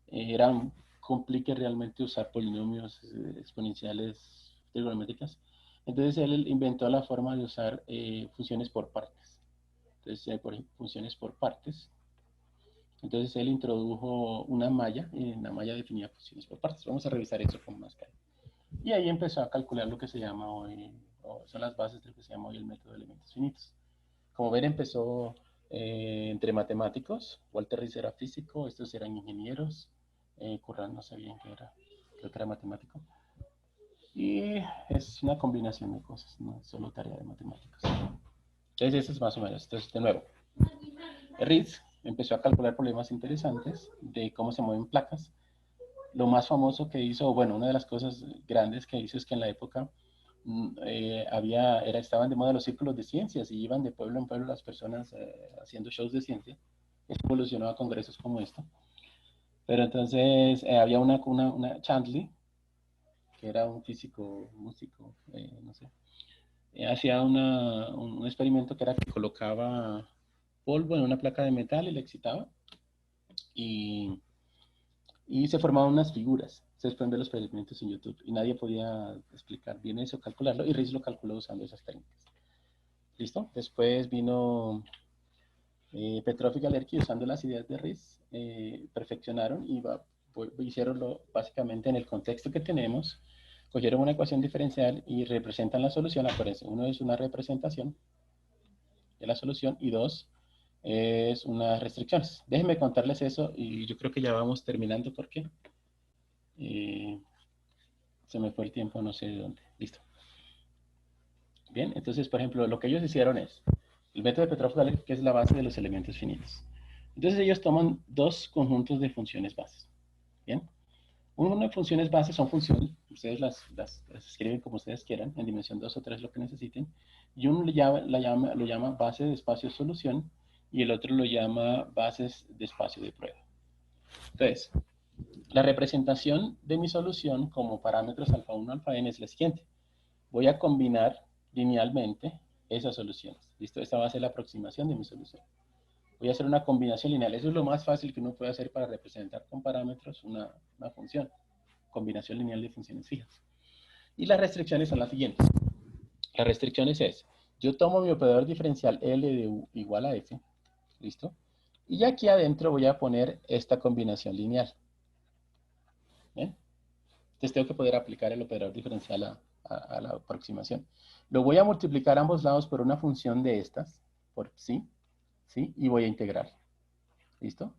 era un complique realmente usar polinomios exponenciales trigonométricas. Entonces él inventó la forma de usar funciones por partes. Entonces, por ejemplo, funciones por partes. Entonces él introdujo una malla, y en la malla definía funciones por partes. Vamos a revisar eso con más calma. Y ahí empezó a calcular lo que se llama hoy, son las bases de lo que se llama hoy el método de elementos finitos. Como ven, empezó entre matemáticos. Walter Ries era físico, estos eran ingenieros. Curran no sabían qué era, creo que era matemático. Y es una combinación de cosas, no es solo tarea de matemáticos. Entonces, eso es más o menos. Entonces, de nuevo, Ries empezó a calcular problemas interesantes de cómo se mueven placas. Lo más famoso que hizo, bueno, una de las cosas grandes que hizo es que en la época estaban de moda los círculos de ciencias y iban de pueblo en pueblo las personas haciendo shows de ciencia. Eso evolucionó a congresos como esto. Pero entonces había una Chantley, que era un físico, músico, no sé, hacía un experimento que era que colocaba polvo en una placa de metal y la excitaba y se formaban unas figuras. Ustedes pueden ver los experimentos en YouTube y nadie podía explicar bien eso, calcularlo, y Ries lo calculó usando esas técnicas. ¿Listo? Después vino Petrov y Galerki usando las ideas de Ries, perfeccionaron y hicieronlo básicamente en el contexto que tenemos. Cogieron una ecuación diferencial y representan la solución. Acuérdense, uno es una representación de la solución y dos es unas restricciones. Déjenme contarles eso y yo creo que ya vamos terminando porque se me fue el tiempo, no sé de dónde. Listo. Bien, entonces, por ejemplo, lo que ellos hicieron es el método de Petrov-Galerki, que es la base de los elementos finitos. Entonces ellos toman dos conjuntos de funciones bases. Bien. Una de funciones bases son funciones, ustedes las escriben como ustedes quieran, en dimensión 2 o 3 lo que necesiten, y uno lo llama base de espacio solución y el otro lo llama bases de espacio de prueba. Entonces, la representación de mi solución como parámetros alfa 1, alfa n es la siguiente. Voy a combinar linealmente esas soluciones. ¿Listo? Esta va a ser la aproximación de mi solución. Voy a hacer una combinación lineal. Eso es lo más fácil que uno puede hacer para representar con parámetros una función. Combinación lineal de funciones fijas. Y las restricciones son las siguientes. Las restricciones es, yo tomo mi operador diferencial L de U igual a F, ¿listo? Y aquí adentro voy a poner esta combinación lineal. ¿Bien? Entonces tengo que poder aplicar el operador diferencial a la aproximación. Lo voy a multiplicar ambos lados por una función de estas, por sí, y voy a integrar. ¿Listo?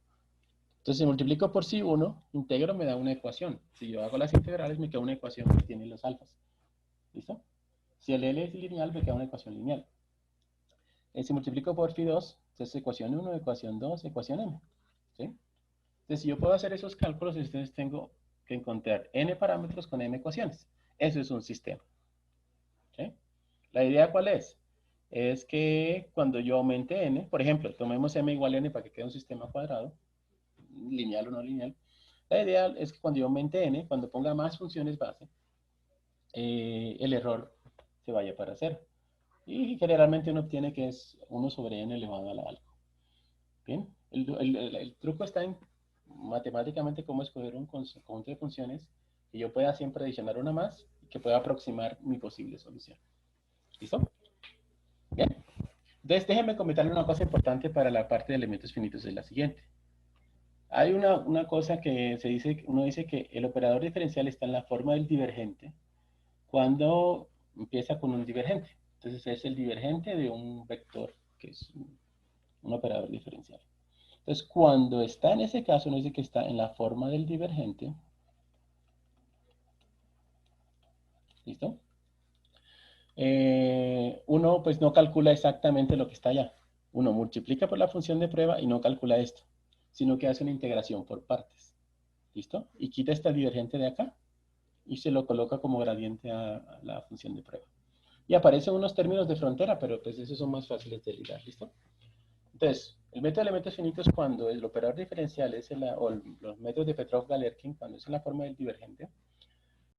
Entonces, si multiplico por sí 1, integro, me da una ecuación. Si yo hago las integrales, me queda una ecuación que tiene los alfas. ¿Listo? Si el L es lineal, me queda una ecuación lineal. Si multiplico por phi 2, entonces ecuación 1, ecuación 2, ecuación m. ¿Sí? Entonces, si yo puedo hacer esos cálculos, entonces tengo que encontrar n parámetros con m ecuaciones. Eso es un sistema. ¿Sí? ¿La idea cuál es? Es que cuando yo aumente n, por ejemplo, tomemos m igual a n para que quede un sistema cuadrado, lineal o no lineal. La idea es que cuando yo aumente n, cuando ponga más funciones base, el error se vaya para cero. Y generalmente uno obtiene que es 1 sobre n elevado a la algo. Bien, el truco está en matemáticamente cómo escoger un conjunto de funciones que yo pueda siempre adicionar una más y que pueda aproximar mi posible solución. ¿Listo? Bien. Entonces, déjenme comentarle una cosa importante para la parte de elementos finitos, es la siguiente. Hay una cosa que se dice, uno dice que el operador diferencial está en la forma del divergente cuando empieza con un divergente. Entonces es el divergente de un vector que es un operador diferencial. Entonces cuando está en ese caso, uno dice que está en la forma del divergente. ¿Listo? Uno pues no calcula exactamente lo que está allá. Uno multiplica por la función de prueba y no calcula esto, sino que hace una integración por partes. ¿Listo? Y quita esta divergente de acá y se lo coloca como gradiente a la función de prueba. Y aparecen unos términos de frontera, pero pues esos son más fáciles de ligar, ¿listo? Entonces, el método de elementos finitos cuando el operador diferencial es o los métodos de Petrov-Galerkin, cuando es en la forma del divergente,